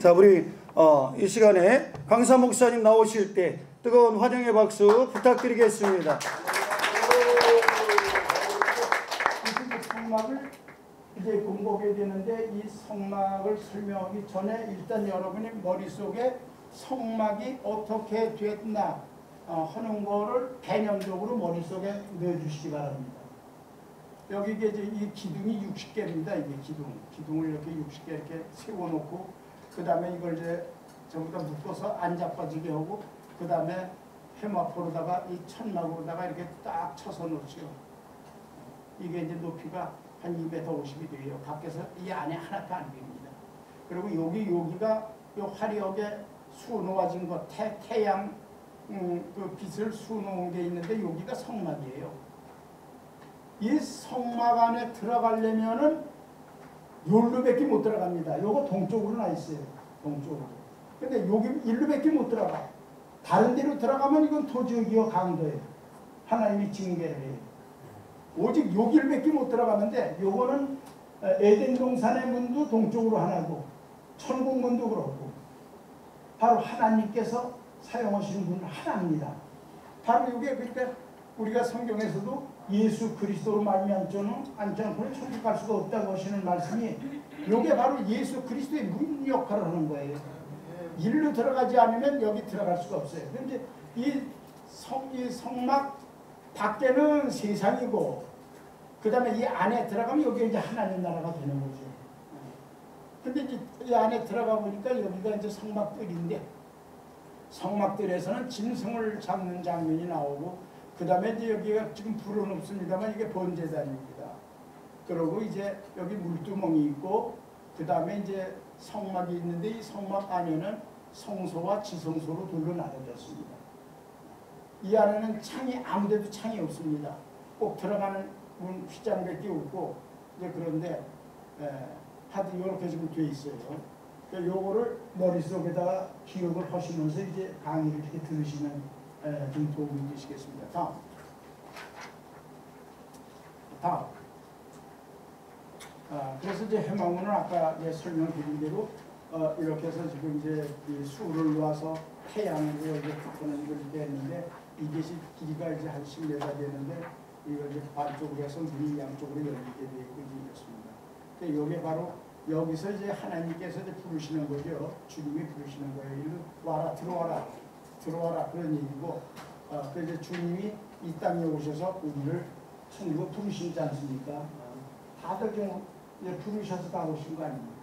자, 우리 이 시간에 강사 목사님 나오실 때 뜨거운 환영의 박수 부탁드리겠습니다. 성막을 이제 공부하게 되는데, 이 성막을 설명하기 전에 일단 여러분이 머릿속에 성막이 어떻게 됐나 하는 거를 개념적으로 머릿속에 넣어주시기 바랍니다. 여기 이제 이 기둥이 60개입니다. 이게 기둥을 이렇게 60개 이렇게 세워놓고, 그 다음에 이걸 이제 전부 다 묶어서 안 자빠지게 하고, 그 다음에 해마포로다가 이 천막으로다가 이렇게 딱 쳐서 놓죠. 이게 이제 높이가 한 2m 50이 돼요. 밖에서 이 안에 하나도 안 됩니다. 그리고 여기가 요 화려하게 수놓아진 것, 태양 그 빛을 수놓은 게 있는데, 여기가 성막이에요. 이 성막 안에 들어가려면은 요로밖에 못 들어갑니다. 요거 동쪽으로 나 있어요. 동쪽으로. 근데 여기 일로밖에 못 들어가. 다른 데로 들어가면 이건 토지이요 강도예요. 하나님이 징계를 해요. 오직 여기밖에 못 들어가는데, 요거는 에덴 동산의 문도 동쪽으로 하나고 천국 문도 그렇고, 바로 하나님께서 사용하시는 분은 하나입니다. 바로 이게, 그러니까 우리가 성경에서도 예수 그리스도로 말미암지 않고는 천국 갈 수가 없다고 하시는 말씀이, 이게 바로 예수 그리스도의 문 역할을 하는 거예요. 일로 들어가지 않으면 여기 들어갈 수가 없어요. 그런데 이 성막 밖에는 세상이고, 그 다음에 이 안에 들어가면 여기 이제 하나님 나라가 되는 거죠. 근데 이제 이 안에 들어가 보니까 여기가 이제 성막들인데, 성막들에서는 짐승을 잡는 장면이 나오고, 그 다음에 이제 여기가 지금 불은 없습니다만 이게 번제단입니다. 그리고 이제 여기 물두멍이 있고, 그 다음에 이제 성막이 있는데, 이 성막 안에는 성소와 지성소로 둘로 나눠졌습니다. 이 안에는 창이 아무데도 창이 없습니다. 꼭 들어가는 문 휘장밖에 없고, 이제 그런데 하여튼 이렇게 지금 돼 있어요. 그러니까 요거를 머릿속에다가 기억을 하시면서 이제 강의를 이렇게 들으시면 좀 도움이 되시겠습니다. 다음. 그래서 이제 해망문은 아까 설명드린 대로 이렇게 해서 지금 이제 이 수를 놓아서 태양으로 이렇게 붙는 걸 이렇게 했는데, 이것이 길이가 이제 한 10m 되는데, 이걸 이제 반쪽으로 해서 문이 양쪽으로 열리게 되어 있고 이렇습니다. 그러니까 이게 바로 여기서 이제 하나님께서 이제 부르시는 거죠. 주님이 부르시는 거예요. 일로 와라, 들어와라, 들어와라, 그런 얘기고, 그래서 이제 주님이 이 땅에 오셔서 우리를 천국에 부르시지 않습니까? 다들 좀 부르셔서 다 오신 거 아닙니까?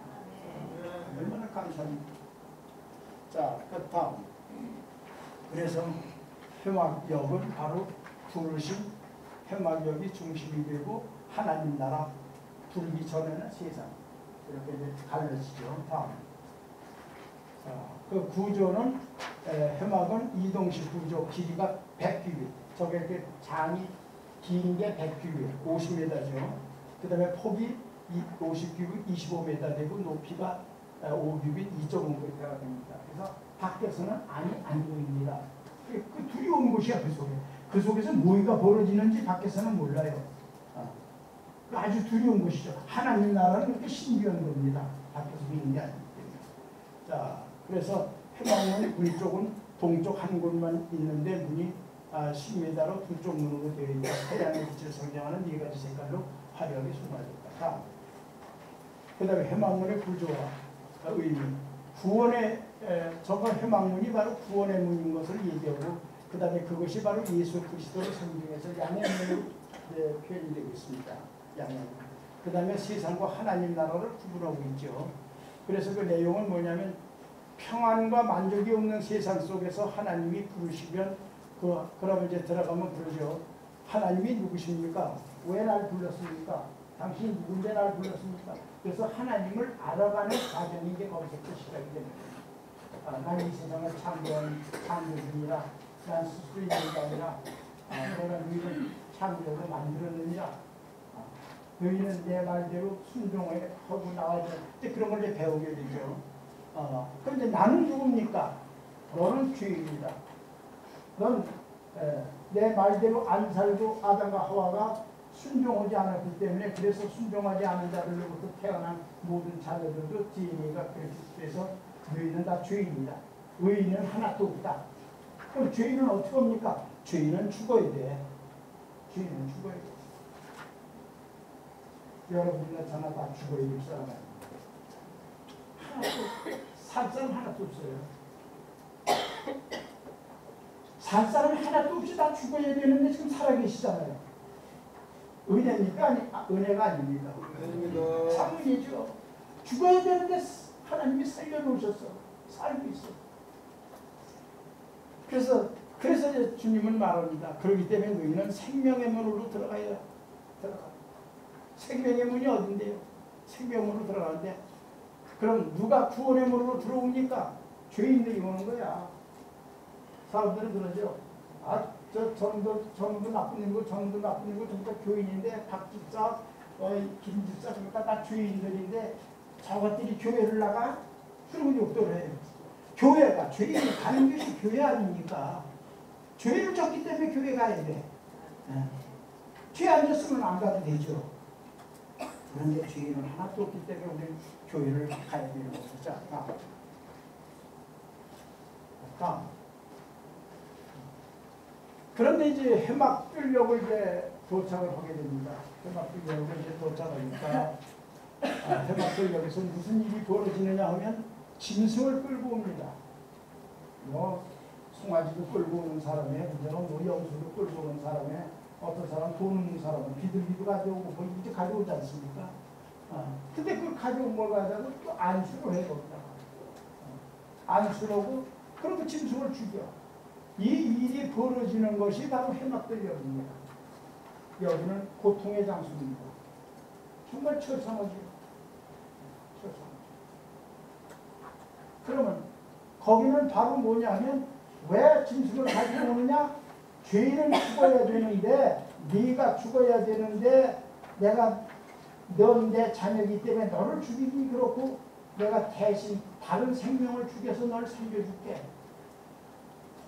얼마나 감사합니다. 자, 그 다음. 그래서 회막역은 바로 부르신 회막역이 중심이 되고, 하나님 나라 부르기 전에는 세상, 이렇게 이제 갈라지죠. 다음. 자, 그 구조는 회막은 이동식 구조, 길이가 100규빗. 저게 이렇게 장이 긴 게 100규빗, 50m죠. 그 다음에 폭이 50규빗, 25m 되고, 높이가 5규빗, 2.5m가 됩니다. 그래서 밖에서는 안이 안 보입니다. 그 두려운 곳이야, 그 속에. 그 속에서 뭐가 벌어지는지 밖에서는 몰라요. 아주 두려운 곳이죠. 하나님 나라는 그렇게 신비한 겁니다. 밖에서 보이는 게 아니기 때문에. 자, 그래서 회막문 문 쪽은 동쪽 한 곳만 있는데, 문이 10m로 두 쪽 문으로 되어 있고, 태양의 빛을 상징하는 4가지 색깔로 화려하게 수놓아졌다. 그 다음에 회막문의 구조와 의미. 구원의, 저거 회막문이 바로 구원의 문인 것을 얘기하고, 그 다음에 그것이 바로 예수 그리스도의 성경에서 양양문으로 표현이 되고 있습니다. 양양. 그 다음에 세상과 하나님 나라를 구분하고 있죠. 그래서 그 내용은 뭐냐면, 평안과 만족이 없는 세상 속에서 하나님이 부르시면, 그러면 이제 들어가면 그러죠. 하나님이 누구십니까? 왜 날 불렀습니까? 당신이 누군데 날 불렀습니까? 그래서 하나님을 알아가는 과정이 이제 거기서부터 시작이 됩니다. 난 이 세상을 창조한 창조주니라. 난 스스로 있는 게 아니라 내가 너희를 창조하고 만들었느니라. 너희는 내 말대로 순종하고 나와야 돼. 그런 걸 이제 배우게 되죠. 그런데 나는 누굽니까? 너는 죄인이다. 넌 내 말대로 안 살고 아담과 하와가 순종하지 않았기 때문에, 그래서 순종하지 않은 자들로부터 태어난 모든 자녀들도 DNA가 그렇게 돼서 너희는 다 죄인이다. 의인은 하나도 없다. 그럼 죄인은 어떻게 합니까? 죄인은 죽어야 돼. 죄인은 죽어야 돼. 여러분이나 저나 다 죽어야 될 사람 아닙니다. 하나도, 살 사람 하나도 없어요. 살 사람 하나도 없이 다 죽어야 되는데 지금 살아계시잖아요. 은혜입니까? 은혜가 아닙니다. 참은이죠. 죽어야 되는데 하나님이 살려놓으셨어. 살고 있어. 그래서 이제 주님은 말합니다. 그렇기 때문에 너희는 생명의 문으로 들어가야 들어가. 생명의 문이 어딘데요? 생명의 문으로 들어가는데 그럼 누가 구원의 문으로 들어옵니까? 죄인들이 오는 거야. 사람들은 그러죠. 저놈도 나쁜 일이고 저놈도 나쁜 일이고 전부 다 교인인데 박집사, 김집사 그러니까 다 죄인들인데 저것들이 교회를 나가? 그러면 욕도를 해요. 교회가 죄인이 가는 것이 교회 아닙니까? 죄를 졌기 때문에 교회 가야 돼. 죄 안 졌으면 안 가도 되죠. 그런데 죄인은 하나도 없기 때문에 우리는 교회를 가야 되는 거죠. 자, 다음. 그런데 이제 해막들역을 이제 도착을 하게 됩니다. 해막들역을 이제 도착하니까 해막들역에서 무슨 일이 벌어지느냐 하면 짐승을 끌고 옵니다. 뭐 송아지도 끌고 오는 사람에, 뭐 영수도 끌고 오는 사람에, 어떤 사람 돈 없는 사람은 비둘기도 가져오고 뭐 이제 가져오지 않습니까? 근데 그걸 가져온 걸 가지고 또 안수를 해요. 안수하고 그리고 짐승을 죽여. 이 일이 벌어지는 것이 바로 해막들역입니다. 여기는 고통의 장소입니다. 정말 처참하죠. 처참하죠. 그러면 거기는 바로 뭐냐면 왜 짐승을 가지고 오느냐? 죄인은 죽어야 되는데 네가 죽어야 되는데 넌 내 자녀이기 때문에 너를 죽이기 그렇고 내가 대신 다른 생명을 죽여서 널 살려줄게.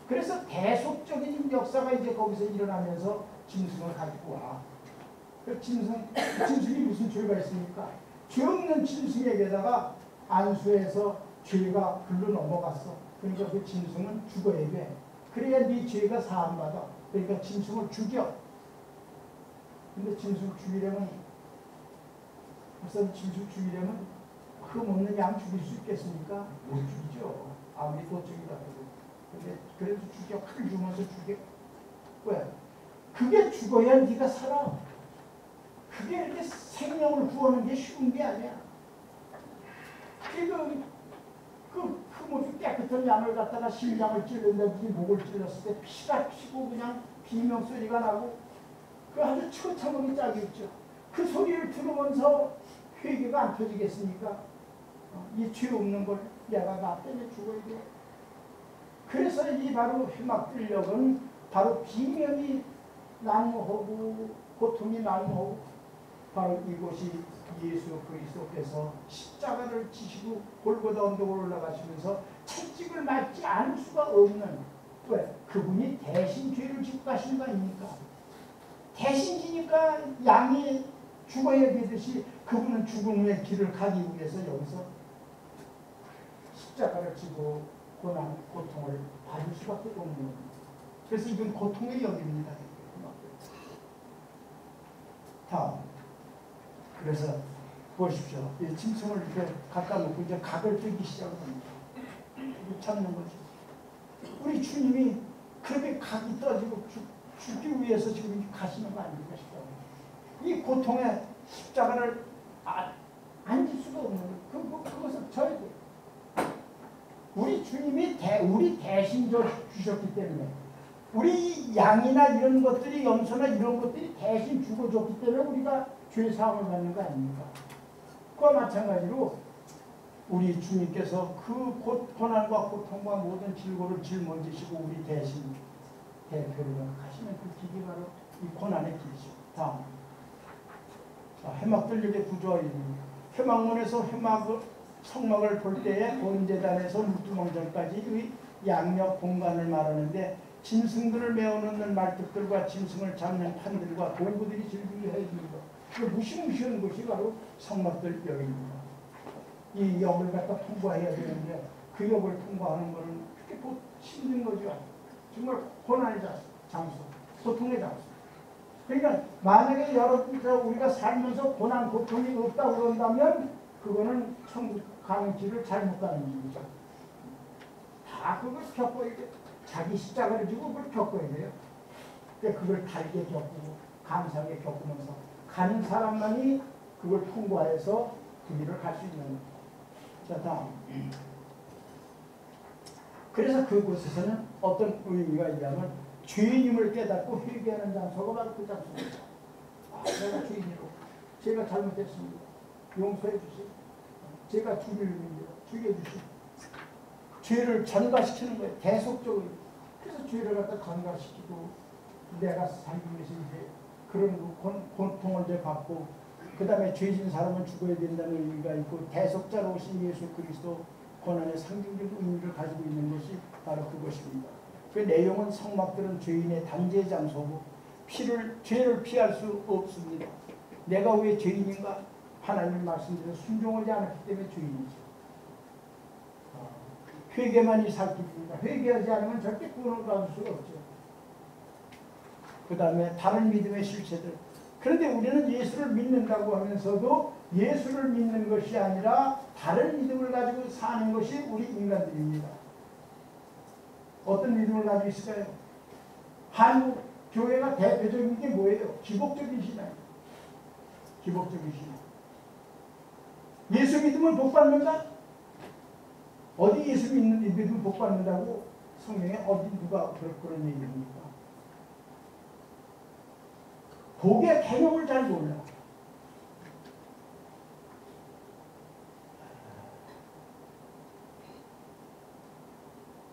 그래서 대속적인 역사가 이제 거기서 일어나면서 짐승을 가지고 와. 그 짐승이 무슨 죄가 있습니까? 죄 없는 짐승에게다가 안수해서 죄가 글로 넘어갔어. 그러니까 그 짐승은 죽어야 돼. 그래야 네 죄가 사함받아. 그러니까 짐승을 죽여. 근데 짐승 죽이려면 짐승 죽이려면 흠없는 양 죽일 수 있겠습니까? 못 죽이죠. 아무리 도적이다 해도. 근데 그래도 죽여. 칼 주면서 죽여. 왜? 그게 죽어야 네가 살아. 그게 이렇게 생명을 구하는 게 쉬운 게 아니야. 그 흠없이 깨끗한 양을 갖다가 심장을 찔렀는데 목을 찔렀을 때 피가 피고 그냥 비명소리가 나고 그 아주 처참하게 짝이 있죠. 그 소리를 들으면서 회개가 안 펴지겠습니까? 이 죄 없는 걸 내가 나 때문에 죽어야 돼. 그래서 이 바로 해막들역은 바로 비명이 난무하고 고통이 난무하고 바로 이곳이 예수 그리스도께서 십자가를 지시고 골고다 언덕을 올라가시면서 채찍을 맞지 않을 수가 없는 왜? 그분이 대신 죄를 짓고 가신 거 아닙니까? 대신 지니까 양이 죽어야 되듯이 그분은 죽음의 길을 가기 위해서 여기서 십자가를 지고 고난, 고통을 받을 수밖에 없는 겁니다. 그래서 이건 고통의 역입니다. 다음. 그래서 보십시오. 이 짐승을 이렇게 갖다 놓고 이제 각을 들기 시작합니다. 찾는 거죠. 우리 주님이 그렇게 각이 떠지고 죽기 위해서 지금 가시는 거 아닙니까? 이 고통의 십자가를 앉을 수가 없는 거예요. 그것을 져야 돼요. 우리 주님이 우리 대신 주셨기 때문에 우리 양이나 이런 것들이 염소나 이런 것들이 대신 죽어줬기 때문에 우리가 죄 사함을 받는 거 아닙니까? 그와 마찬가지로 우리 주님께서 그 고난과 고통과 모든 질고를 짊어지시고 우리 대신 대표로 가시는 그 길이 바로 이 고난의 길이죠. 다음. 해막들역의 구조입니다. 해막문에서 성막을 볼 때에 본제단에서 물두멍전까지 양옆 공간을 말하는데 짐승들을 메어놓는 말뚝들과 짐승을 잡는 판들과 도구들이 즐기게 해줍니다. 그 무시무시한 것이 바로 성막들역입니다. 이 역을 갖다 통과해야 되는데 그 역을 통과하는 것은 그렇게 힘든 거죠. 정말 고난의 장소, 고통의 장소. 그러니까 만약에 여러분 우리가 살면서 고난, 고통이 없다고 그런다면 그거는 천국 가는 길을 잘못 가는 길이죠. 다 그걸 겪어야 돼. 자기 십자가를 지고 그걸 겪어야 돼요. 그러니까 그걸 달게 겪고 감사하게 겪으면서 가는 사람만이 그걸 통과해서 그 길을 갈 수 있는 거예요. 자, 다음. 그래서 그곳에서는 어떤 의미가 있냐면 죄인임을 깨닫고 회개하는 장소가 바로 그 장소입니다. 아, 내가 죄인이고 제가 잘못했습니다. 용서해 주시고 제가 주님입니다. 죽여주시고 죄를 전가시키는 거예요. 계속적으로. 그래서 죄를 갖다 전가시키고 내가 살기 위해서 이제 그런 고통을 이제 받고 그 다음에 죄진 사람은 죽어야 된다는 의미가 있고 대속자로 오신 예수 그리스도 고난의 상징적 의미를 가지고 있는 것이 바로 그것입니다. 그 내용은 성막들은 죄인의 단죄 장소고 죄를 피할 수 없습니다. 내가 왜 죄인인가? 하나님 말씀대로 순종하지 않았기 때문에 죄인이죠. 회개만이 살 길입니다. 회개하지 않으면 절대 구원을 받을 수가 없죠. 그 다음에 다른 믿음의 실체들. 그런데 우리는 예수를 믿는다고 하면서도 예수를 믿는 것이 아니라 다른 믿음을 가지고 사는 것이 우리 인간들입니다. 어떤 믿음을 가지고 있을까요? 한국 교회가 대표적인 게 뭐예요? 기복적인 신앙이에요. 기복적인 신앙. 예수 믿으면 복 받는다? 어디 예수 믿으면 복 받는다고 성경에 어디 누가 그런 얘기입니까? 복의 개념을 잘 몰라.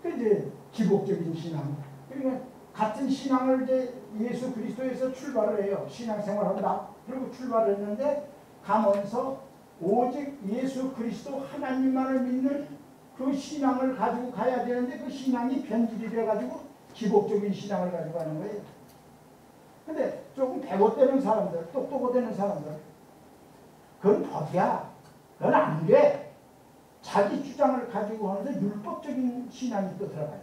그 이제 기복적인 신앙. 그러니까 같은 신앙을 이제 예수 그리스도에서 출발을 해요. 신앙생활한다. 그리고 출발을 했는데 가면서 오직 예수 그리스도 하나님만을 믿는 그 신앙을 가지고 가야 되는데 그 신앙이 변질이 돼가지고 기복적인 신앙을 가지고 가는 거예요. 근데 조금 배고되는 사람들, 똑똑하되는 사람들, 그건 법이야. 그건 안 돼. 자기 주장을 가지고 하면서 율법적인 신앙이 또 들어가요.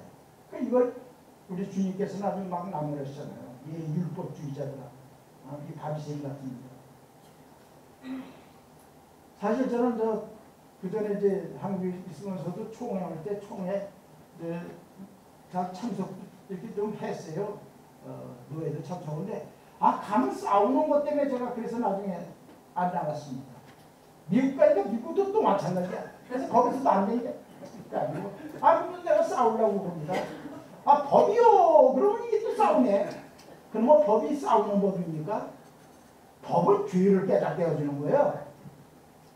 그러니까 이걸 우리 주님께서는 아주 막 나무라시잖아요. 이 율법주의자들아, 이 바리새인 같은 거. 사실 저는 그 전에 이제 한국에 있으면서도 총회할 때 총회 다 참석 이렇게 좀 했어요. 노예도 참석인데 가면 싸우는 것 때문에 제가 그래서 나중에 안 나갔습니다. 미국 가니까 미국도 또 마찬가지야. 그래서 거기서도 안 되니까 그러면 내가 싸우려고 그럽니다. 법이요. 그러면 이게 또 싸우네. 그럼 뭐 법이 싸우는 법입니까? 법은 죄를 깨닫게 해주는 거예요.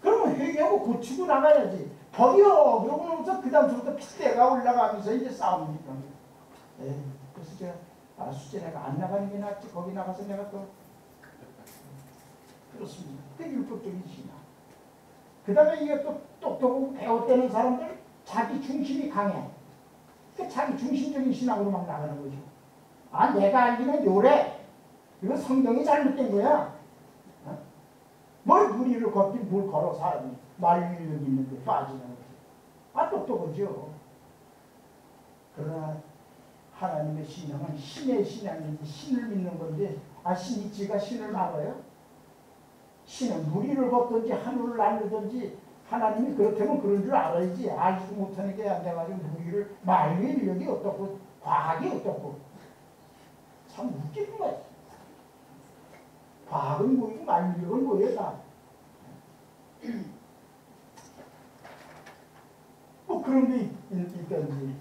그러면 회개하고 고치고 나가야지. 법이요. 그러고 나서 그 다음부터 핏대가 올라가면서 이제 싸웁니다. 그래서 제가 수제 내가 안 나가는 게 낫지. 거기 나가서 내가 또 그렇습니다. 그게 율법적인 신앙. 그 다음에 이게 또 똑똑하고 배웠다는 사람들 자기 중심이 강해. 그 자기 중심적인 신앙으로 막 나가는 거죠. 내가 알기는 요래. 이거 성경이 잘못된 거야. 뭘 무리를 걷긴 뭘 걸어 사람이. 말리력이 있는데 빠지는 거지. 똑똑하죠. 그러나 하나님의 신앙은 신의 신앙인지 신을 믿는 건데 신이 지가 신을 막아요? 신은 무리를 걷든지 하늘을 날르든지 하나님이 그렇다면 그런 줄 알아야지. 알지도 못하는 게 앉아가지고 무리를 말릴 인력이 어떻고 과학이 어떻고 참 웃기는 거야. 과학은 뭐이고 말릴력은 뭐예요 다. 뭐 그런 게 있던지.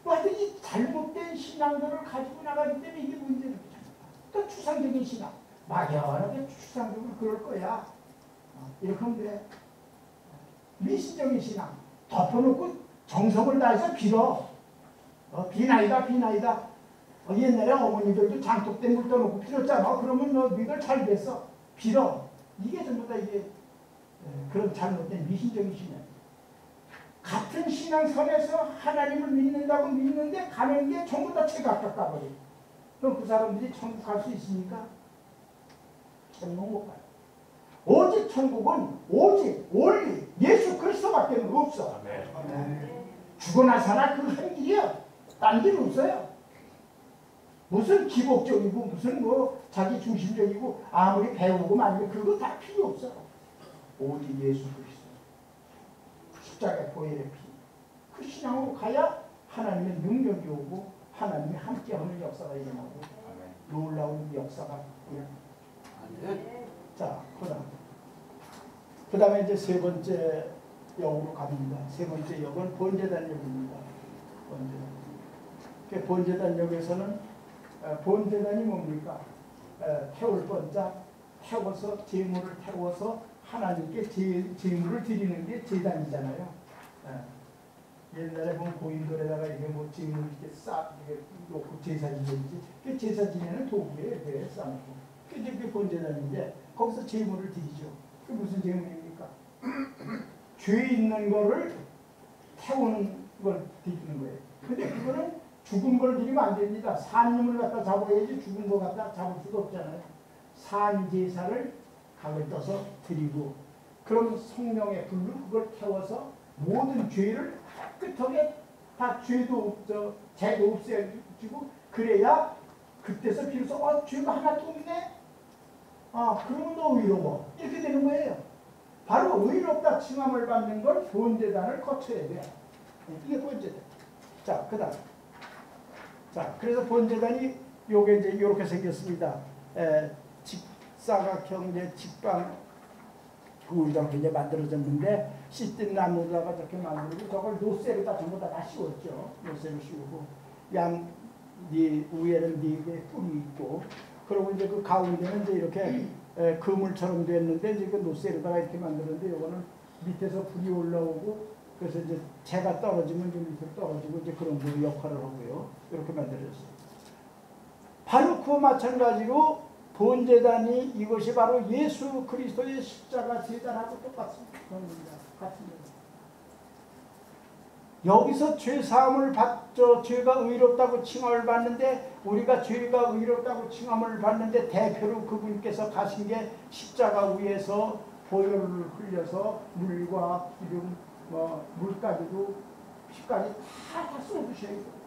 하여튼 이 잘못된 신앙들을 가지고 나가기 때문에 이게 문제는 거잖아. 또 추상적인 신앙. 막연하게 추상적으로 그럴 거야. 이렇게 하면 돼. 미신적인 신앙. 덮어놓고 정성을 다해서 빌어. 비나이다. 옛날에 어머니들도 장독대 물 떠놓고 빌었잖아. 그러면 너희들 잘 됐어. 빌어. 이게 전부 다 이게 그런 잘못된 미신적인 신앙. 같은 신앙선에서 하나님을 믿는다고 믿는데 가는 게 전부 다 제각각 가버려. 그럼 그 사람들이 천국 갈 수 있습니까? 천국 못 가요. 오직 천국은 오직 올리 예수 그리스도밖에 없어. 아멘. 죽어나 살아 그 한 길이야. 딴 길 없어요. 무슨 기복적이고 무슨 뭐 자기 중심적이고 아무리 배우고 말고 그거 다 필요 없어. 오직 예수 그리스도 십자가의 보혈의 피, 그 신앙으로 가야 하나님의 능력이 오고 하나님이 함께하는 역사가 일어나고 놀라운 역사가 일어납니다. 자, 그 다음에 이제 세 번째 역으로 갑니다. 세 번째 역은 번제단 역입니다. 번제단 역에서는 번제단이 뭡니까? 태울 번자, 태워서 제물을 태워서 하나님께 제물을 드리는 게 제단이잖아요. 옛날에 보면 고인돌에다가 이게 뭐 제물을 이렇게 이렇게 놓고 제사 지내지. 그 제사 지내는 도구예요. 이렇게 쌓고. 그게 번제단인데 거기서 제물을 드리죠. 그 무슨 제물입니까? 죄 있는 거를 태우는 걸 드리는 거예요. 근데 그거는 죽은 걸 드리면 안 됩니다. 산 놈을 갖다 잡아야지 죽은 거 갖다 잡을 수가 없잖아요. 산 제사를 각을 떠서 드리고 그럼 성령의 불로 그걸 태워서 모든 죄를 깨끗하게 다 죄도 죄도 없애주고 그래야 그때서 비로소 죄가 하나도 없네. 그러면 너 의로워. 이렇게 되는 거예요. 바로 의롭다 칭함을 받는 걸 번제단을 거쳐야 돼요. 이게 번제단. 자, 그 다음. 자, 그래서 번제단이 요게 이제 이렇게 생겼습니다. 직사각형 이제 직방 이렇게 이제 만들어졌는데 씻든 나무다가 저렇게 만들고 저걸 노쇠로다 전부 다 씌웠죠. 노쇠로 씌우고 양 위에는 네 개의 뿔이 있고 그리고 이제 그 가운데는 이제 이렇게 그물처럼 됐는데 이제 그 노쇠로다가 이렇게 만드는데 요거는 밑에서 불이 올라오고 그래서 이제 재가 떨어지면 좀 밑으로 떨어지고 이제 그런 그 역할을 하고요. 이렇게 만들어졌어요. 바로 그와 마찬가지로 번제단이 이것이 바로 예수 그리스도의 십자가 제단하고 똑같습니다. 같습니다. 여기서 죄 사함을 받죠. 죄가 의롭다고 칭함을 받는데 우리가 죄가 의롭다고 칭함을 받는데 대표로 그분께서 가신 게 십자가 위에서 보혈을 흘려서 물과 기름, 물까지도 피까지 다 쏟으셔야 돼요.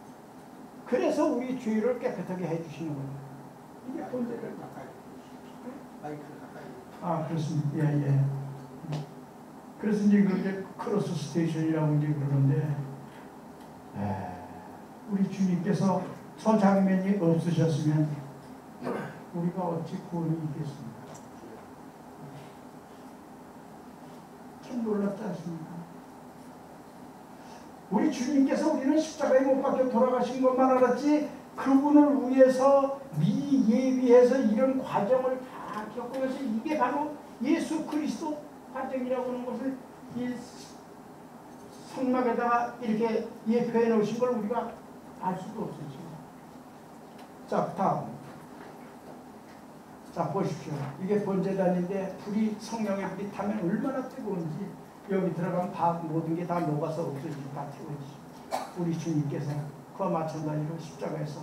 그래서 우리 죄를 깨끗하게 해주시는 거예요. 이게 번제를 그렇습니다. 예. 그래서 이제 그게 크로스 스테이션이라고 이제 그러는데, 우리 주님께서 저 장면이 없으셨으면 우리가 어찌 구원이 있겠습니까? 참 놀랍지 않습니까? 우리 주님께서 우리는 십자가에 못 박혀 돌아가신 것만 알았지 그분을 위해서 미리 예비해서 이런 과정을 다 겪으면서 이게 바로 예수 그리스도 과정이라고 하는 것을 이 성막에다가 이렇게 예표해 놓으신 걸 우리가 알 수도 없었죠. 자, 다음. 자, 보십시오. 이게 번제단인데 불이 성령의 불이 타면 얼마나 뜨거운지 여기 들어가면 다 모든 게 다 녹아서 없어지고 다 태워지죠. 우리 주님께서 그와 마찬가지로 십자가에서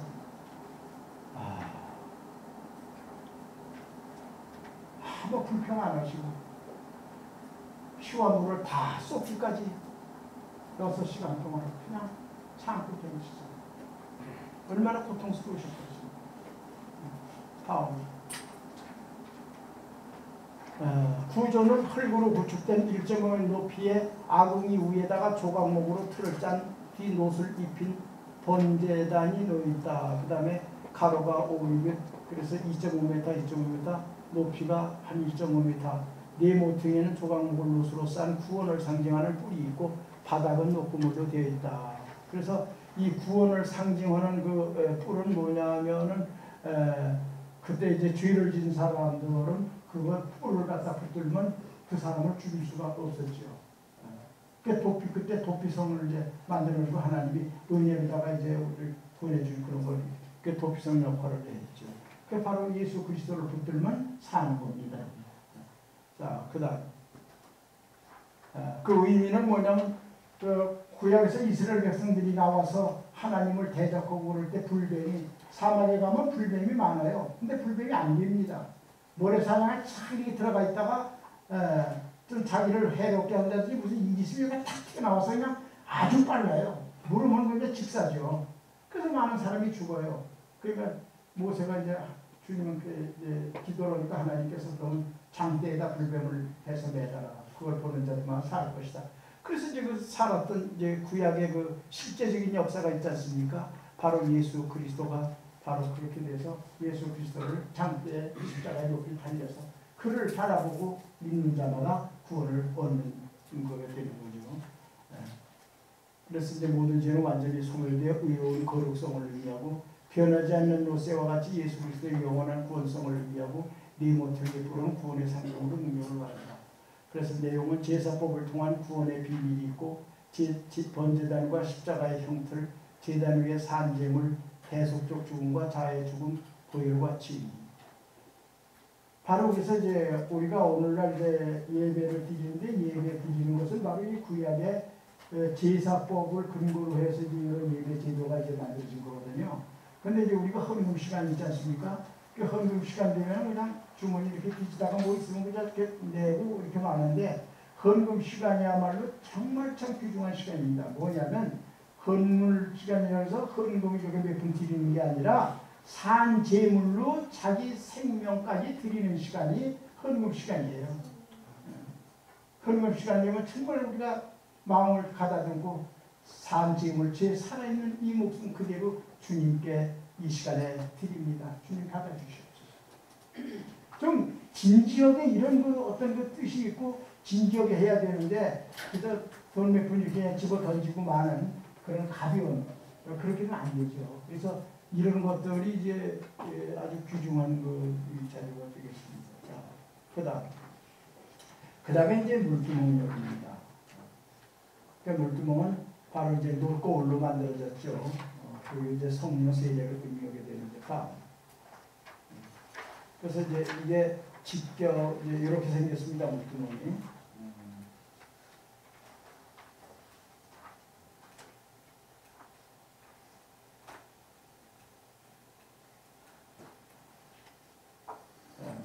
아무 불평 안 하시고 피와 물을 다 쏟기까지 6시간 동안 그냥 참고 계시잖아요. 얼마나 고통스러우셨겠어요. 다음. 구조는 흙으로 구축된 1.5m 높이의 아궁이 위에다가 조각목으로 틀을 짠 뒤 노술 입힌 번제단이 놓여있다. 그 다음에 가로가 5mm, 그래서 2.5m, 2.5m, 높이가 한 1.5m, 네 모퉁이에는 조각목을 노수로 싼 구원을 상징하는 뿔이 있고 바닥은 녹구물로 되어 있다. 그래서 이 구원을 상징하는 그 뿔은 뭐냐면은 그때 이제 죄를 지은 사람들은 그걸 뿔을 갖다 붙들면 그 사람을 죽일 수가 없었죠. 그때 도피성을 이제 만들어주고 하나님이 은혜에다가 이제 우리를 보내준 그런 걸 그 도피성 역할을 했죠. 그 바로 예수 그리스도를 붙들면 사는 겁니다. 자, 그다음 그 의미는 뭐냐면 그 구약에서 이스라엘 백성들이 나와서 하나님을 대적하고 그럴 때 불뱀이 사막에 가면 불뱀이 많아요. 근데 불뱀이 안 됩니다. 모래사장에 착 들어가 있다가 좀 자기를 해롭게 한다든지 무슨 일이 있으면 탁 튀어나와서 그냥 아주 빨라요. 물으면 그게 직사죠. 그래서 많은 사람이 죽어요. 그러니까 모세가 이제 주님께 이제 기도를 하니까 하나님께서 그러면 장대에다 불뱀을 해서 매달아 그걸 보는 자들만 살 것이다. 그래서 이제 그 살았던 이제 구약의 그 실제적인 역사가 있지 않습니까? 바로 예수 그리스도가 바로 그렇게 돼서 예수 그리스도를 장대에 십자가에 높이 달려서 그를 바라보고 믿는 자마다 구원을 얻는 증거가 되는 거죠. 그래서 이제 모든 죄는 완전히 소멸되어 의로운 거룩성을 의미하고 변하지 않는 노새와 같이 예수 그리스도의 영원한 구원성을 의미하고 네 못을 베푸는 구원의 상징으로 능력을 받는다. 그래서 내용은 제사법을 통한 구원의 비밀이 있고 번제단과 십자가의 형틀, 제단 위의 산재물, 대속적 죽음과 자의 죽음, 보혈과 진리. 바로 그래서 이제 우리가 오늘날 이제 예배를 드리는데 예배 드리는 것은 바로 이 구약의 제사법을 근거로 해서 이런 예배 제도가 이제 만들어진 거거든요. 근데 이제 우리가 헌금 시간 있지 않습니까? 그 헌금 시간 되면 그냥 주머니 이렇게 뒤지다가 뭐 있으면 그냥 이렇게 내고 이렇게 하는데 헌금 시간이야말로 정말 참 귀중한 시간입니다. 뭐냐면 헌물 시간이라서 헌금을 이렇게 몇 푼 드리는 게 아니라 산 제물로 자기 생명까지 드리는 시간이 헌금 시간이에요. 헌금 시간 되면 정말 우리가 마음을 가다듬고 산 제물 제 살아있는 이 목숨 그대로 주님께 이 시간에 드립니다. 주님 받아주시옵소서. 좀 진지하게 이런 그 어떤 그 뜻이 있고 진지하게 해야 되는데 그저 돈 몇 푼 이렇게 집어 던지고 마는 그런 가벼운 그렇게는 안 되죠. 그래서 이런 것들이 이제 아주 귀중한 그 자료가 되겠습니다. 그 다음에 이제 물두멍역입니다. 그 물두멍은 바로 이제 돌고울로 만들어졌죠. 그리고 이제 성령 세례를 의미하게 되는데 그래서 이제 이게 직격 이렇게 생겼습니다. 물두멍이.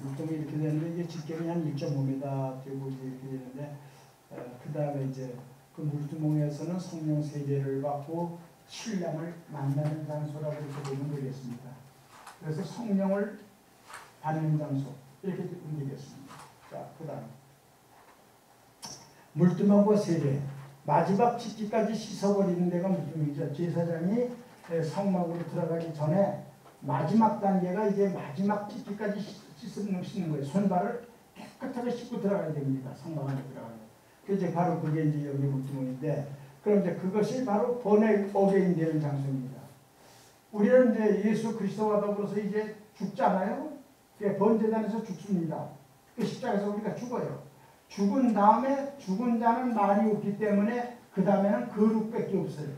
물통이 이렇게 되는데 이게 직경이 한 1.5m 되고 이렇게 되는데 그 다음에 이제 그 물두멍에서는 성령 세례를 받고 신랑을 만나는 장소라고 이렇게 보면 되겠습니다. 그래서 성령을 받는 장소 이렇게 보면 되겠습니다. 자, 그 다음 물두멍과 세례 마지막 찢기까지 씻어버리는 데가 물두멍이죠. 제사장이 성막으로 들어가기 전에 마지막 단계가 이제 마지막 찢기까지 씻는 거예요. 손발을 깨끗하게 씻고 들어가야 됩니다. 성막 안에 들어가요. 그게 바로 그게 이제 여기 물두멍인데, 그럼 이제 그것이 바로 번의 어게인 되는 장소입니다. 우리는 이제 예수 그리스도와 더불어서 이제 죽잖아요. 번제단에서 죽습니다. 그 십자가에서 우리가 죽어요. 죽은 다음에 죽은 자는 말이 없기 때문에 그 다음에는 거룩밖에 없어요.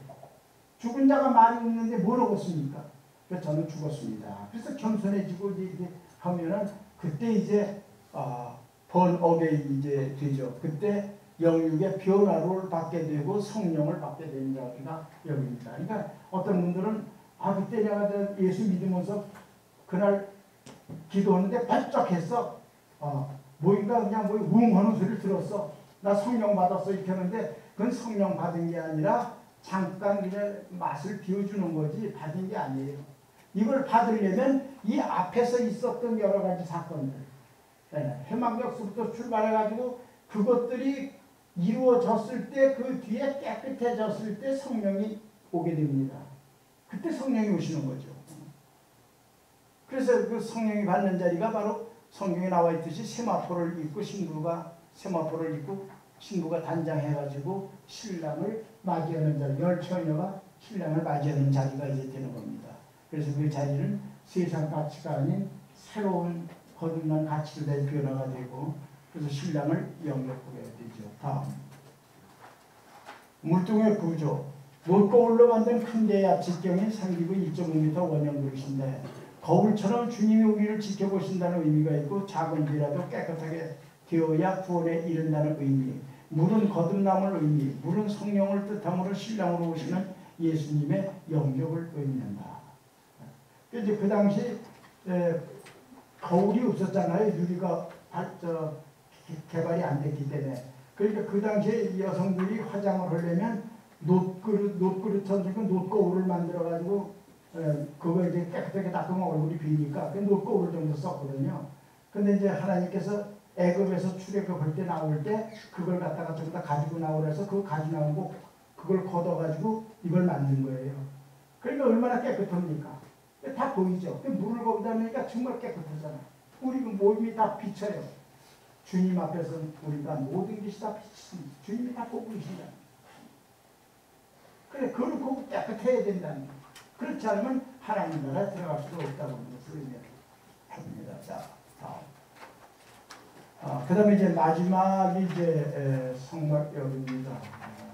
죽은 자가 말이 없는데 뭘 얻었습니까? 그래서 저는 죽었습니다. 그래서 겸손해지고 이제 하면은 그때 이제 번억에 이제 되죠. 그때 영육의 변화를 받게 되고 성령을 받게 되는 자가 여기입니다. 그러니까 어떤 분들은 그때 내가 예수 믿으면서 그날 기도하는데 발작했어. 뭐인가 그냥 뭐 웅하는 소리를 들었어. 나 성령 받았어 이렇게 하는데 그건 성령 받은 게 아니라 잠깐 그냥 맛을 비워주는 거지 받은 게 아니에요. 이걸 받으려면 이 앞에서 있었던 여러 가지 사건들, 해망역수부터 출발해가지고 그것들이 이루어졌을 때 그 뒤에 깨끗해졌을 때 성령이 오게 됩니다. 그때 성령이 오시는 거죠. 그래서 그 성령이 받는 자리가 바로 성경에 나와 있듯이 세마포를 입고 신부가 단장해가지고 신랑을 맞이하는 자리, 열 처녀가 신랑을 맞이하는 자리가 이제 되는 겁니다. 그래서 그 자리는 세상 가치가 아닌 새로운 거듭난 가치로 된 변화가 되고, 그래서 신랑을 영접하게 되죠. 다음 물동의 구조. 물거울로 만든 큰 대야 직경이 3기구 2.5m 원형 그릇인데 거울처럼 주님이 우리를 지켜보신다는 의미가 있고, 작은 죄라도 깨끗하게 되어야 구원에 이른다는 의미, 물은 거듭남을 의미, 물은 성령을 뜻함으로 신랑으로 오시는 예수님의 영접을 의미한다. 이제 그 당시 거울이 없었잖아요. 유리가 개발이 안 됐기 때문에. 그러니까 그 당시에 여성들이 화장을 하려면 노트그릇 노트거울을 만들어가지고 그거 이제 깨끗하게 닦으면 얼굴이 비니까 그 노트거울 정도 썼거든요. 근데 이제 하나님께서 애굽에서 출애굽할 때 나올 때 그걸 갖다가 좀 더 가지고 나오라 해서 그거 가지고 나오고 그걸 걷어가지고 이걸 만든 거예요. 그러니까 얼마나 깨끗합니까? 다 보이죠? 물을 거기다 넣으니까 정말 깨끗하잖아. 우리 몸이 다 비쳐요. 주님 앞에서 우리가 모든 것이 다 비치습니다. 주님이 다 보고 계신다. 그래, 그걸 보고 깨끗해야 된다는 거예요. 그렇지 않으면 하나님 나라에 들어갈 수도 없다고 하는 것을 의미합니다. 자, 다음. 그 다음에 이제 마지막이 이제 성막역입니다.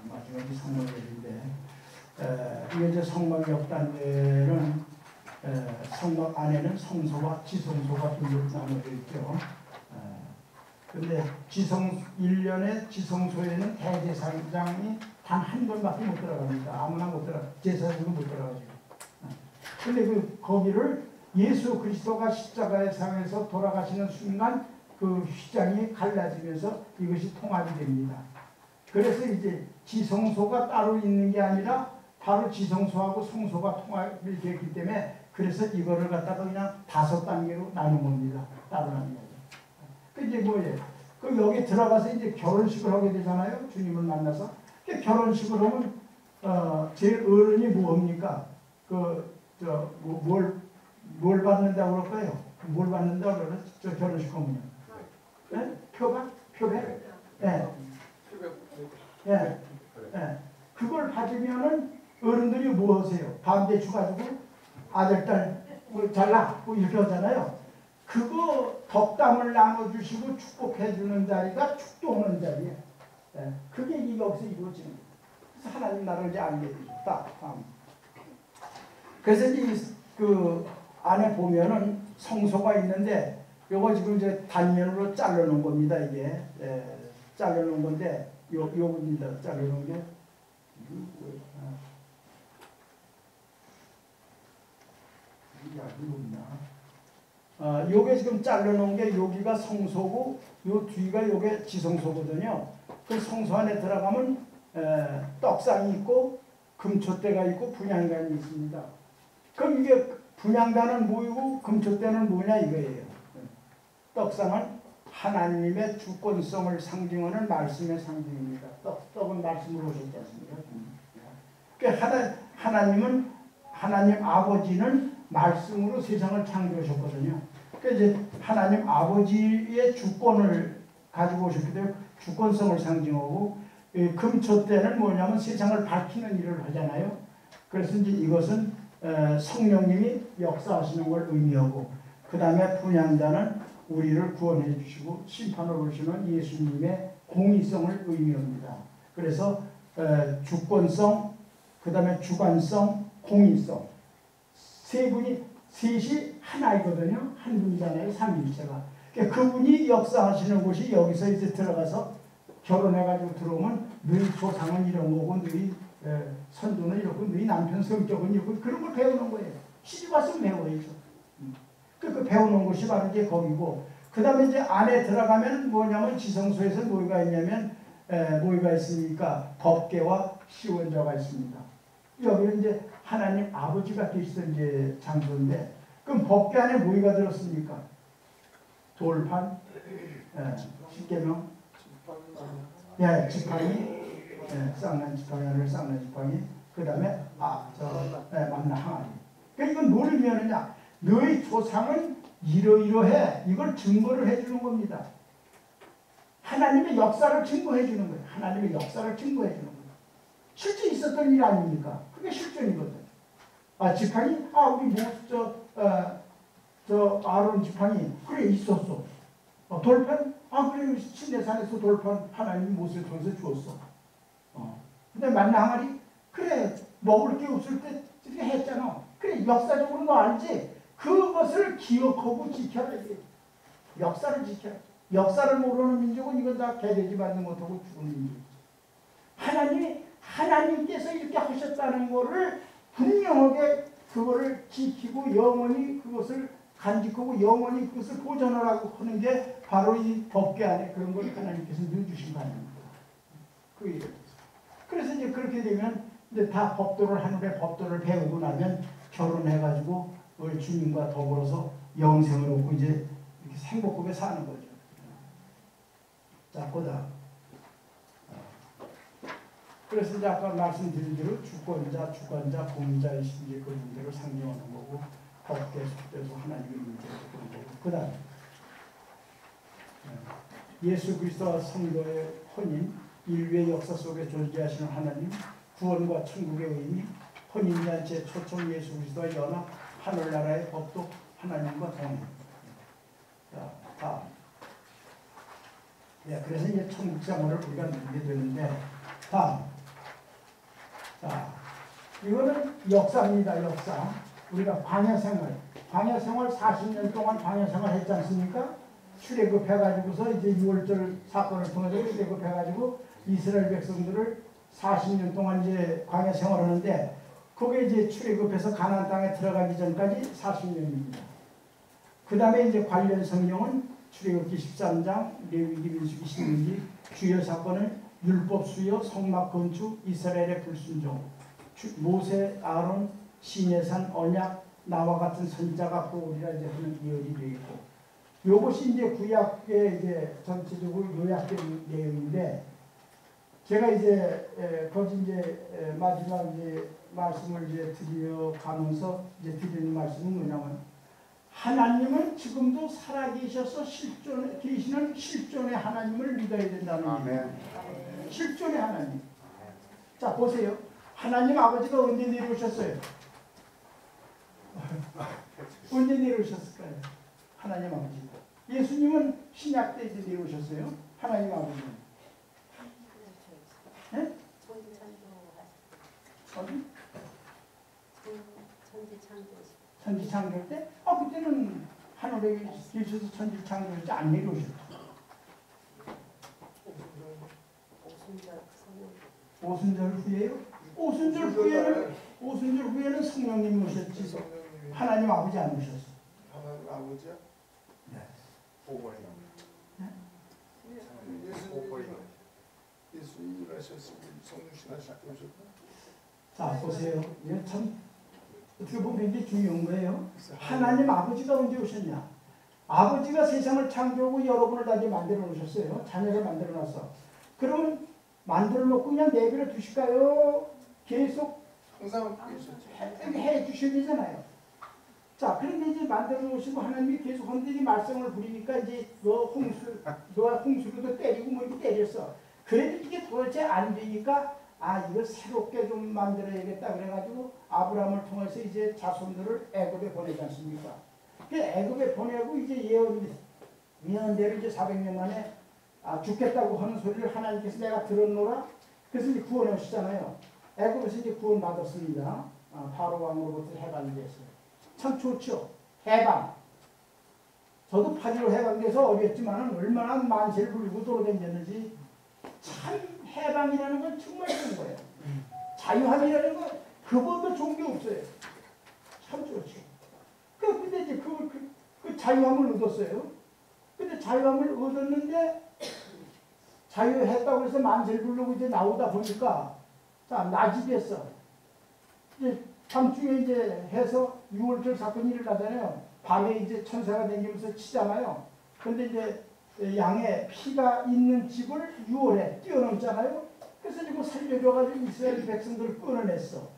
마지막이 성막역인데, 이게 이제 성막역 단계는 성막 안에는 성소와 지성소가 둘로 나눠져 있죠. 근데 1년에 지성소에는 대제사장이 단 한 번밖에 못 들어갑니다. 아무나 못 들어가. 제사장도 못 들어가죠. 근데 거기를 예수 그리스도가 십자가의 상에서 돌아가시는 순간 그 휘장이 갈라지면서 이것이 통합이 됩니다. 그래서 이제 지성소가 따로 있는 게 아니라 바로 지성소하고 성소가 통합이 됐기 때문에 그래서 이거를 갖다가 그냥 5단계로 나눈 겁니다. 따로 나눈 거죠. 그 이제 뭐예요? 그 여기 들어가서 이제 결혼식을 하게 되잖아요. 주님을 만나서. 결혼식을 하면 제일 어른이 뭡니까? 뭘 받는다고 그럴까요? 뭘 받는다고 그러나? 저 결혼식 하면요. 네? 표박? 표백? 네. 네. 네. 그걸 받으면은 어른들이 뭐 하세요? 밤대추 가지고 아들, 딸, 잘라? 이렇게 하잖아요. 그거 덕담을 나눠주시고 축복해주는 자리가 축도하는 자리예요. 그게 여기서 이루어지는 거예요. 그래서 하나님 나라를 이제 알게 되셨다. 그래서 이제 그 안에 보면은 성소가 있는데 요거 지금 이제 단면으로 잘라놓은 겁니다. 이게 잘라놓은 건데 요겁니다. 잘라놓은 게 요게 지금 잘라놓은 게 여기가 성소고 요 뒤가 요게 지성소거든요. 그 성소 안에 들어가면 떡상이 있고 금촛대가 있고 분향단이 있습니다. 그럼 이게 분향단은 뭐이고 금촛대는 뭐냐 이거예요. 떡상은 하나님의 주권성을 상징하는 말씀의 상징입니다. 떡은 말씀으로 오셨지 않습니까? 그러니까 하나님 아버지는 말씀으로 세상을 창조하셨거든요. 그러니까 이제 하나님 아버지의 주권을 가지고 오셨기 때문에 주권성을 상징하고 금초대는 뭐냐면 세상을 밝히는 일을 하잖아요. 그래서 이제 이것은 성령님이 역사하시는 걸 의미하고 그 다음에 분향단은 우리를 구원해 주시고 심판을 오시는 예수님의 공의성을 의미합니다. 그래서 주권성, 그 다음에 주관성, 공의성 셋이 하나이거든요. 한 분이잖아요. 삼위일체가. 그러니까 그분이 역사하시는 곳이 여기서 이제 들어가서 결혼해가지고 들어오면 너희 조상은 이런 거고 너희 선조는 이렇고 너희 남편 성격은 이렇고 그런 걸 배우는 거예요. 시집 와서 배워야죠. 그 배우는 곳이 바로 이제 거기고 그 다음에 이제 안에 들어가면 뭐냐면 지성소에서 뭐가 있냐면 뭐가 있습니까? 법궤와 시원자가 있습니다. 여기는 이제 하나님 아버지가 계시던 이제 장소인데 그럼 법궤 안에 뭐가 들었습니까? 돌판, 십계명, 지팡이, 쌍난 지팡이, 쌍난 지팡이, 그 다음에 만나 항아리. 그러니까 이건 뭘 의미하느냐? 너희 조상은 이러이러해. 이걸 증거를 해주는 겁니다. 하나님의 역사를 증거해 주는 거예요. 하나님의 역사를 증거해 주는 거예요. 실제 있었던 일 아닙니까? 그게 실존이거든. 지팡이? 우리 저 아론 지팡이. 그래, 있었어. 돌판? 그래, 시내산에서 돌판 하나님이 모세를 통해서 주었어. 근데 만나 항아리? 그래, 먹을 게 없을 때 이렇게 했잖아. 그래, 역사적으로 너 알지? 그것을 기억하고 지켜야 돼. 역사를 지켜야 돼. 역사를 모르는 민족은 이건 다 개돼지 받는 못하고 죽은 민족이지. 하나님께서 이렇게 하셨다는 것을 분명하게 그거를 지키고 영원히 그것을 간직하고 영원히 그것을 보존하라고 하는 게 바로 이 법궤 안에 그런 걸 하나님께서 넣어주신 거 아닙니까? 그 얘기입니다. 그래서 이제 그렇게 되면 이제 다 법도를 하늘의 법도를 배우고 나면 결혼해가지고 우리 주님과 더불어서 영생을 얻고 이제 이렇게 생복급에 사는 거죠. 자, 그다음. 그래서 이제 아까 말씀드린 대로 주권자, 공자이신 이제 그 문제를 상징하는 거고, 법계 속돼서 하나님의 문제를 그런 거고. 그다음 예수 그리스도와 성도의 혼인, 인류의 역사 속에 존재하시는 하나님, 구원과 천국의 의미, 혼인잔치의 초청 예수 그리스도와 연합, 하늘나라의 법도 하나님과 동행. 자, 다음. 네, 그래서 이제 천국 생활을 우리가 누리게 되는데, 다음. 자, 이거는 역사입니다. 역사. 우리가 광야생활 40년 동안 광야생활 했지 않습니까? 출애굽해가지고서 이제 6월절 사건을 통해서 출애굽해가지고 이스라엘 백성들을 40년 동안 이제 광야생활을 하는데, 그게 이제 출애굽해서 가나안 땅에 들어가기 전까지 40년입니다. 그 다음에 이제 관련 성경은 출애굽기 13장, 레위기, 민수기, 신명기, 주요 사건은 율법 수요, 성막 건축, 이스라엘의 불순종, 모세, 아론, 시내산, 언약, 나와 같은 선지자가 앞으로 우리가 이제 하는 예언이 되어 있고, 이것이 이제 구약의 이제 전체적으로 요약된 내용인데, 제가 이제 거기 이제 마지막 이제 말씀을 이제 드려 가면서 이제 드리는 말씀은 뭐냐면, 하나님은 지금도 살아계셔서 계시는 실존의 하나님을 믿어야 된다는 얘기예요. 실존의 하나님. 자, 보세요. 하나님 아버지가 언제 내려오셨어요? 언제 내려오셨을까요? 하나님 아버지. 예수님은 신약 때 이제 내려오셨어요. 하나님 아버지는. 네? 어디? 천지창조 때? 그때는 하늘에 계셔서 천지창조 때 안 내려오셨죠. 오순절 후에요? 오순절 후에는 성령님 오셨지. 하나님 아버지 안 오셨어. 하나님 아버지야? 네. 예수님 일하셨으면 성령신 오셨나? 자, 보세요. 이거 참 어떻게 보면 굉장히 중요한 거예요. 하나님 아버지가 언제 오셨냐? 아버지가 세상을 창조하고 여러분을 다 만들어 놓으셨어요. 자녀를 만들어 놨어. 그러면 만들어 놓고 그냥 내버려 두실까요? 계속 항상 계셨죠. 해 주셔야 되잖아요. 자, 그런데 이제 만들어 놓으시고 하나님이 계속 헌들이 말썽을 부리니까 이제 너와 홍수로도 때리고 뭐 이렇게 때렸어. 그래도 이게 도대체 안 되니까 이거 새롭게 좀 만들어야겠다 그래가지고 아브라함을 통해서 이제 자손들을 애굽에 보내지 않습니까? 그 애굽에 보내고 이제 예언대로 이제 400년 만에 죽겠다고 하는 소리를 하나님께서 내가 들었노라. 그래서 이제 구원해 오시잖아요. 애굽에서 이제 구원 받았습니다. 바로 왕으로부터 해방이 됐어요. 참 좋죠. 해방. 저도 8.15 해방돼서 어렸지만 얼마나 만세를 부리고 돌아다녔는지. 참 해방이라는 건 정말 좋은 거예요. 자유함이라는 건 그보다 좋은 게 없어요. 참 좋죠. 근데 이제 그 자유함을 얻었어요. 근데 자유함을 얻었는데 자유했다고 해서 만세를 부르고 이제 나오다 보니까 자, 낮이 됐어. 이제 밤중에 이제 해서 6월절 사건이 일어나잖아요. 밤에 이제 천사가 다니면서 치잖아요. 근데 이제 양의 피가 있는 집을 6월에 뛰어넘잖아요. 그래서 이거 살려줘가지고 이스라엘 백성들을 끌어냈어.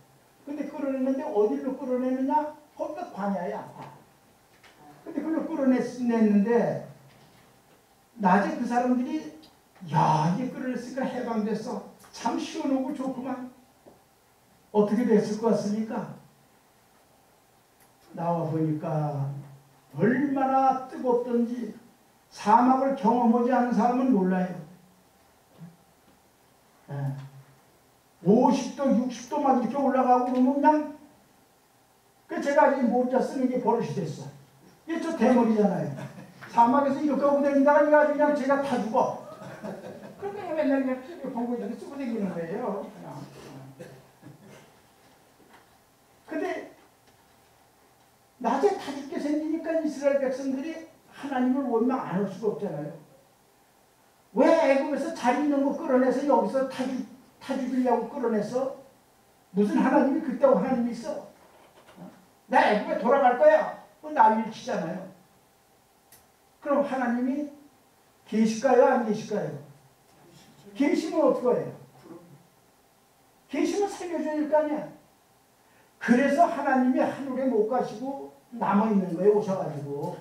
근데 끌어냈는데 어디로 끌어내느냐? 거기가 광야야. 근데 그걸 끌어냈는데 낮에 그 사람들이 이게 끌어냈으니까 해방됐어. 참 시원하고 좋구만. 어떻게 됐을 것 같습니까? 나와 보니까 얼마나 뜨겁던지 사막을 경험하지 않은 사람은 몰라요. 50도, 60도 막 이렇게 올라가고 그러면 그냥 제가 이 모자 쓰는 게 버릇이 됐어. 이게 저 대머리잖아요. 사막에서 이렇게 하고 다니다가 이거 아주 그냥 제가 타 죽어. 그러니까 맨날 그냥 봉고 이렇게 쓰고 다니는 거예요. 근데 낮에 타 죽게 생기니까 이스라엘 백성들이 하나님을 원망 안 할 수가 없잖아요. 왜 애굽에서 잘 있는 거 끌어내서 여기서 타 죽이려고 끌어냈어? 무슨 하나님이 그따구 하나님이 있어? 나 애굽에 돌아갈 거야. 난리를 치잖아요. 그럼 하나님이 계실까요? 안 계실까요? 계시면 어떡해요? 계시면 살려줘야 될 거 아니야. 그래서 하나님이 하늘에 못 가시고 남아있는 거예요. 오셔가지고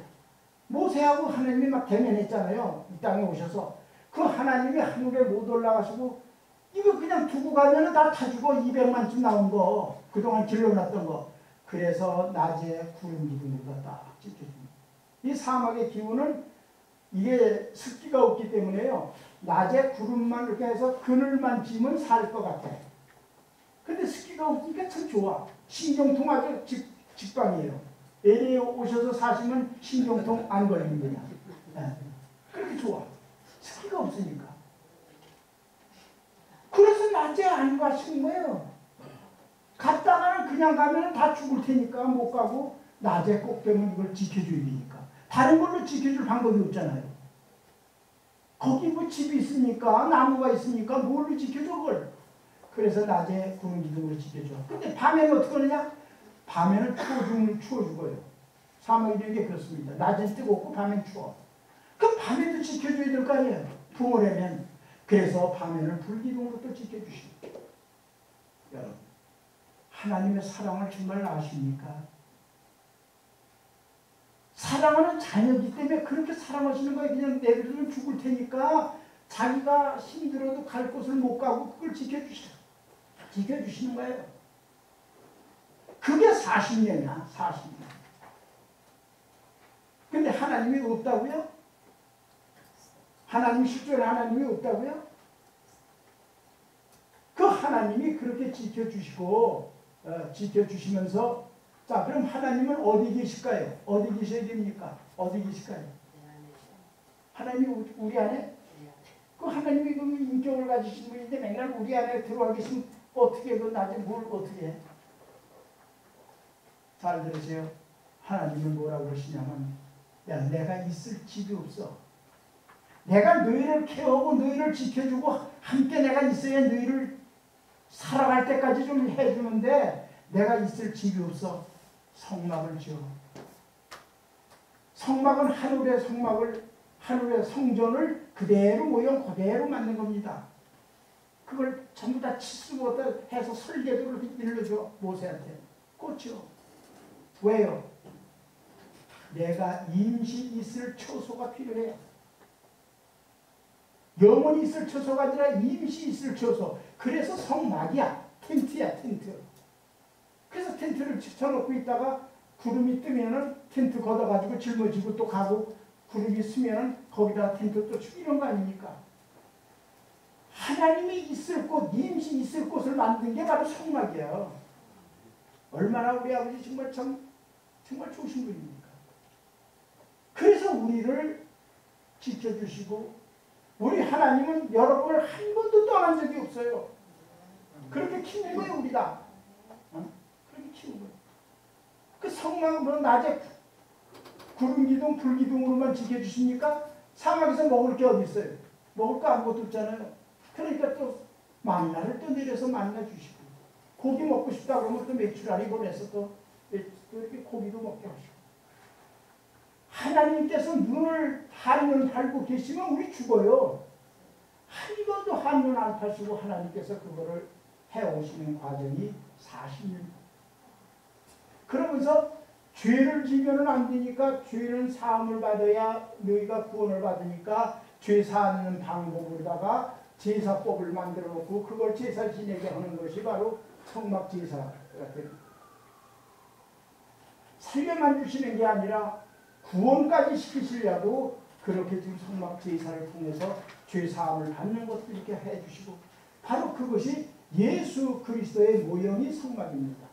모세하고 하나님이 막 대면했잖아요. 이 땅에 오셔서 그 하나님이 하늘에 못 올라가시고 이거 그냥 두고 가면 다 타주고 200만쯤 나온 거 그동안 길러놨던 거 그래서 낮에 구름 기둥으로 딱 지켜줍니다. 이 사막의 기운은 이게 습기가 없기 때문에요. 낮에 구름만 이렇게 해서 그늘만 지면 살 것 같아. 근데 습기가 없으니까 참 좋아. 신경통 아주 직방이에요. LA에 오셔서 사시면 신경통 안 걸립니다. 네. 그렇게 좋아. 습기가 없으니까. 그래서 낮에 안 가시는 거예요. 갔다가는 그냥 가면 다 죽을 테니까 못 가고 낮에 꼭 되면 이걸 지켜줘야 되니까. 다른 걸로 지켜줄 방법이 없잖아요. 거기 뭐 집이 있으니까 나무가 있으니까 뭘로 지켜줘 그걸. 그래서 낮에 구름 기둥으로 지켜줘. 근데 밤에는 어떻게 하느냐? 밤에는 추워 죽어요. 사막이라는 게 그렇습니다. 낮엔 뜨겁고 밤엔 추워. 그럼 밤에도 지켜줘야 될 거 아니에요. 붕어라면. 그래서 밤에는 불기둥으로 또 지켜주십니다. 여러분, 하나님의 사랑을 정말 아십니까? 사랑하는 자녀이기 때문에 그렇게 사랑하시는 거예요. 그냥 내버려두면 죽을 테니까 자기가 힘들어도 갈 곳을 못 가고 그걸 지켜주시는 거예요. 그게 40년이야. 40년. 근데 하나님이 없다고요? 하나님 실존에 하나님이 없다고요? 그 하나님이 그렇게 지켜주시면서 자 그럼 하나님은 어디 계실까요? 어디 계셔야 됩니까? 어디 계실까요? 하나님이 우리 안에? 그 하나님이 그 인격을 가지신 분인데 맨날 우리 안에 들어와 계시면 어떻게 그 낮에 뭘 어떻게 해? 잘 들으세요. 하나님은 뭐라고 그러시냐면 야 내가 있을 집이 없어. 내가 너희를 케어하고 너희를 지켜주고 함께 내가 있어야 너희를 살아갈 때까지 좀 해주는데 내가 있을 집이 없어. 성막을 지어. 성막은 하늘의 성전을 그대로 모형 그대로 만든 겁니다. 그걸 전부 다 치수고 해서 설계도를 일러줘 모세한테. 꽃이요. 왜요? 내가 임시 있을 처소가 필요해. 영원히 있을 처소가 아니라 임시 있을 처소. 그래서 성막이야. 텐트야 텐트. 그래서 텐트를 쳐놓고 있다가 구름이 뜨면은 텐트 걷어가지고 짊어지고 또 가고 구름이 쓰면은 거기다 텐트 또 치고 이런 거 아닙니까? 하나님이 있을 곳, 임시 있을 곳을 만든 게 바로 성막이에요. 얼마나 우리 아버지 정말 좋으신 분입니까? 그래서 우리를 지켜주시고 우리 하나님은 여러분을 한 번도 떠난 적이 없어요. 그렇게 키운 거예요 우리가. 그렇게 키운 거예요. 그 성막은 낮에 구름기둥 불기둥으로만 지켜주십니까? 사막에서 먹을 게 어디 있어요? 먹을 거 아무것도 없잖아요. 그러니까 또 만나를 또 내려서 만나 주시고 고기 먹고 싶다 그러면 또 메추라리 보내서 또 이렇게 고기도 먹게 하시고 하나님께서 눈을 한눈 팔고 계시면 우리 죽어요. 한 번도 한눈 안 파시고 하나님께서 그거를 해오시는 과정이 40년. 그러면서 죄를 지면은 안 되니까 죄는 사함을 받아야 너희가 구원을 받으니까 죄 사하는 방법으로다가 제사법을 만들어 놓고 그걸 제사 지내게 하는 것이 바로 성막 제사가 됩니다. 살려만 주시는 게 아니라 구원까지 시키시려고 그렇게 지금 성막 제사를 통해서 죄 사함을 받는 것도 이렇게 해주시고 바로 그것이 예수 그리스도의 모형이 성막입니다.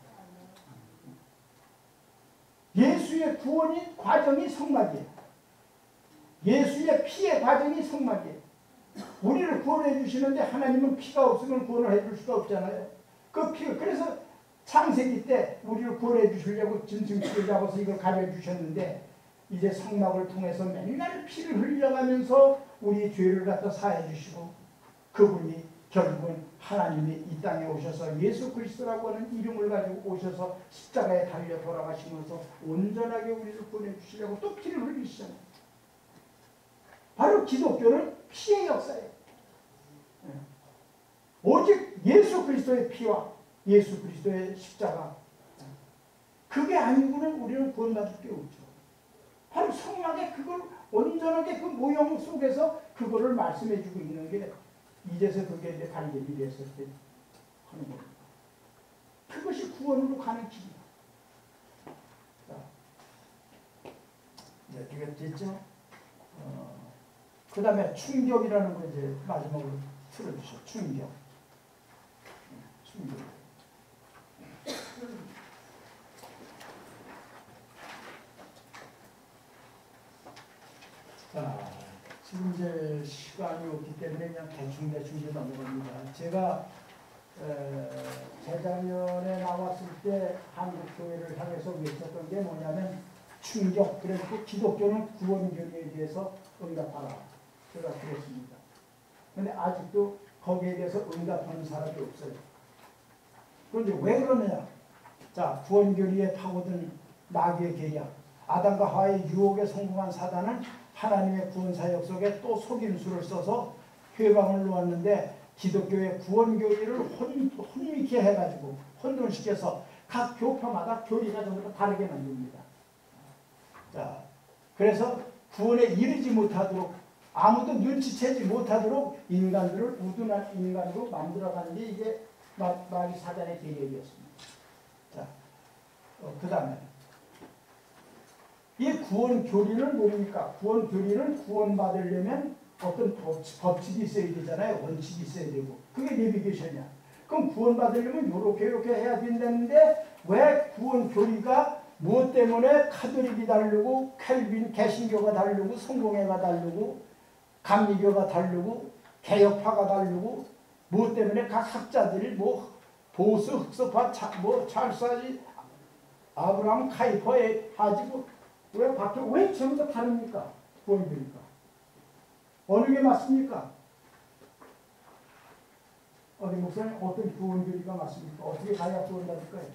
예수의 구원의 과정이 성막이에요. 예수의 피의 과정이 성막이에요. 우리를 구원해 주시는데 하나님은 피가 없으면 구원을 해줄 수가 없잖아요. 그 피, 그래서 창세기 때 우리를 구원해 주시려고 짐승피를 잡아서 이걸 가려주셨는데 이제 성막을 통해서 맨날 피를 흘려가면서 우리 죄를 갖다 사해 주시고 그분이 결국은 하나님이 이 땅에 오셔서 예수 그리스도라고 하는 이름을 가지고 오셔서 십자가에 달려 돌아가시면서 온전하게 우리를 보내주시려고 또 피를 흘리시잖아요. 바로 기독교는 피의 역사예요. 오직 예수 그리스도의 피와 예수 그리스도의 십자가, 그게 아니고는 우리는 구원받을 게 없죠. 바로 성령의 그걸 온전하게 그 모형 속에서 그거를 말씀해 주고 있는 게 이제서 그게 이제 발견이 됐을 때 하는 겁니다. 그것이 구원으로 가는 길이다. 자, 이제 이게 됐죠? 그 다음에 충격이라는 거 이제 마지막으로 틀어주셔. 충격. 충격. 자, 지금 이제 시간이 없기 때문에 그냥 대충 이제 넘어갑니다. 제가 재작년에 나왔을 때 한국 교회를 향해서 외쳤던 게 뭐냐면 충격. 그래서 기독교는 구원교리에 대해서 응답하라. 제가 그랬습니다. 그런데 아직도 거기에 대해서 응답하는 사람이 없어요. 그런데 왜 그러느냐? 자, 구원교리에 파고든 마귀의 계략. 아담과 하와의 유혹에 성공한 사단은 하나님의 구원사역 속에 또 속임수를 써서 회방을 놓았는데 기독교의 구원교리를 혼미케 해가지고 혼돈시켜서 각 교파마다 교리가 전부 다 다르게 만듭니다. 자, 그래서 구원에 이르지 못하도록 아무도 눈치채지 못하도록 인간들을 우둔한 인간으로 만들어가는 게 이게 마귀 사단의 계획이었습니다. 자, 그 다음에 이 구원 교리는 뭡니까? 구원 교리는 구원받으려면 어떤 법칙이 있어야 되잖아요. 원칙이 있어야 되고. 그게 내비게이션이야. 그럼 구원받으려면 이렇게 해야 된다는데 왜 구원 교리가 무엇 때문에 카톨릭이 다르고 켈빈 개신교가 다르고 성공회가 다르고 감리교가 다르고 개혁파가 다르고 무엇 때문에 각 학자들이 뭐 보스, 흑석파, 찰사지, 아브라함, 카이퍼에 하지고 왜 전부 다 다릅니까? 구원교리가. 어느 게 맞습니까? 어디 목사님 어떤 구원교리가 맞습니까? 어떻게 가야 구원받을까요?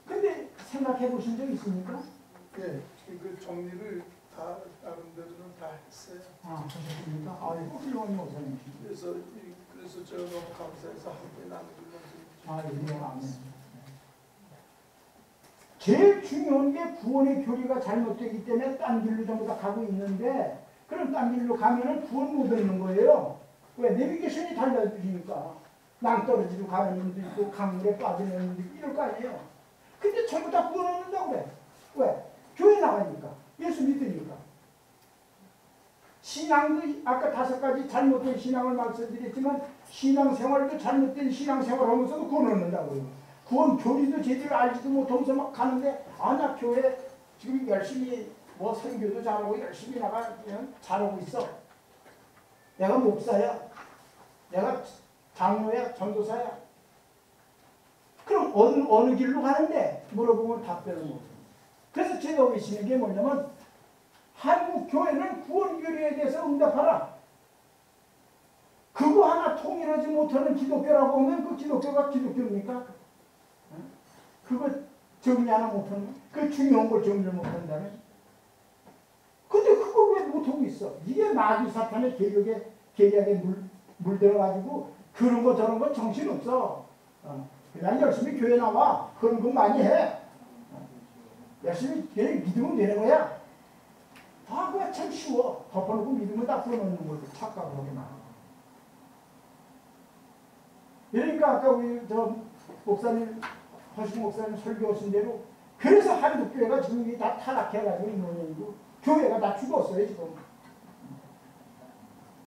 근데 생각해 보신 적 있습니까? 예, 그 정리를 다 나름대로는 다 했어요. 아, 그러셨습니까? 훌륭한 목사님이십니다. 그래서 제가 너무 감사해서 함께 나누면서. 아멘. 제일 중요한 게 구원의 교리가 잘못되기 때문에 딴 길로 전부 다 가고 있는데 그럼 딴 길로 가면은 구원 못 얻는 거예요. 왜? 내비게이션이 달라지니까 낭떠러지로 가는 놈도 있고 강물에 빠지는 놈도 있고 이럴 거 아니에요. 근데 전부 다 구원 얻는다고 그래. 왜? 교회 나가니까. 예수 믿으니까. 신앙도 아까 5가지 잘못된 신앙을 말씀드렸지만 신앙생활도 잘못된 신앙생활을 하면서도 구원 얻는다고요. 구원 교리도 제대로 알지도 못하면서 막 가는데 나 교회 지금 열심히 뭐 선교도 잘하고 열심히 그냥 잘하고 있어. 내가 목사야. 내가 장로야. 전도사야. 그럼 어느 길로 가는데 물어보면 답변을 못해요. 그래서 제가 외치는 게 뭐냐면 한국 교회는 구원 교리에 대해서 응답하라. 그거 하나 통일하지 못하는 기독교라고 하면 그 기독교가 기독교입니까? 그거 정리 하나 못하는 거? 그 중요한 걸 정리를 못한다면? 근데 그걸 왜 못하고 있어? 이게 마귀 사탄의 계략에 물들어가지고 그런 거 저런 거 정신없어. 그냥 열심히 교회 나와. 그런 거 많이 해. 열심히 그냥 믿으면 되는 거야. 그거 참 쉬워. 덮어놓고 믿으면 다 풀어놓는 거지. 착각하게만. 그러니까 아까 우리 목사님 허식 목사님 설교하신 대로 그래서 한국교회가 지금 다 타락해가지고 이 모양이고 교회가 다 죽었어요 지금.